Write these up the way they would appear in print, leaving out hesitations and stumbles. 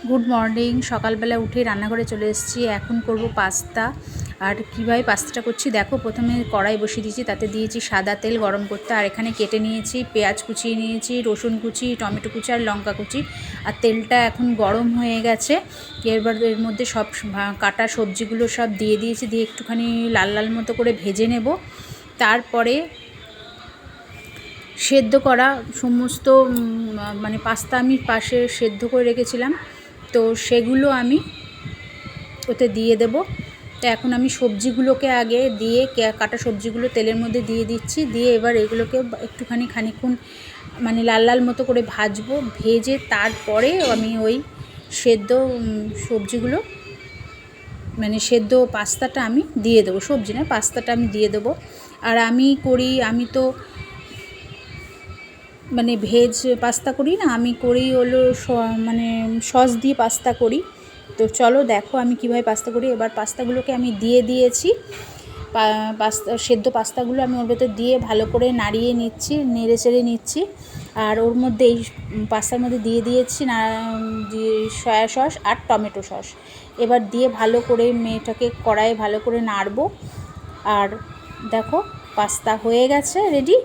Good morning. সকালবেলা উঠে রান্নাঘরে চলে এসেছি। এখন করব পাস্তা। আর কীভাবে পাস্তাটা করছি দেখো। প্রথমে কড়াই বসিয়ে দিয়েছি, তাতে দিয়েছি সাদা তেল গরম করতে। আর এখানে কেটে নিয়েছি পেঁয়াজ কুচিয়ে নিয়েছি, রসুন কুচি, টমেটো কুচি আর লঙ্কা কুচি। আর তেলটা এখন গরম হয়ে গেছে। এবার এর মধ্যে সব কাটা সবজিগুলো সব দিয়ে দিয়েছি, দিয়ে একটুখানি লাল লাল মতো করে ভেজে নেব। তারপরে সেদ্ধ করা সমস্ত মানে পাস্তা আমি পাশে সেদ্ধ করে রেখেছিলাম, তো সেগুলো আমি ওতে দিয়ে দেব। তো এখন আমি সবজিগুলোকে আগে দিয়ে কাটা সবজিগুলো তেলের মধ্যে দিয়ে দিচ্ছি, দিয়ে এবার এগুলোকে একটুখানি খানিকক্ষণ মানে লাল লাল মতো করে ভাজবো। ভেজে তারপরে আমি ওই সেদ্ধ সবজিগুলো মানে সেদ্ধ পাস্তাটা আমি দিয়ে দেবো। সবজি না, পাস্তাটা আমি দিয়ে দেবো। আর আমি তো মানে ভেজ পাস্তা করি না, আমি করি হলো মানে সস দিয়ে পাস্তা করি। তো চলো দেখো আমি কীভাবে পাস্তা করি। এবার পাস্তাগুলোকে আমি দিয়ে দিয়েছি। সেদ্ধ পাস্তাগুলো আমি ওর ভেতর দিয়ে ভালো করে নেড়ে চেড়ে নিচ্ছি। আর ওর মধ্যে এই পাস্তার মধ্যে দিয়ে দিয়েছি সয়া সস আর টমেটো সস। এবার দিয়ে ভালো করে মেয়েটাকে কড়াইয়ে ভালো করে নাড়বো। আর দেখো পাস্তা হয়ে গেছে রেডি।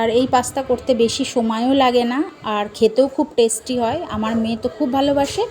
আর এই পাস্তা করতে বেশি সময়ও লাগে না, আর খেতেও খুব টেস্টি হয়। আমার মেয়ে তো খুব ভালোবাসে।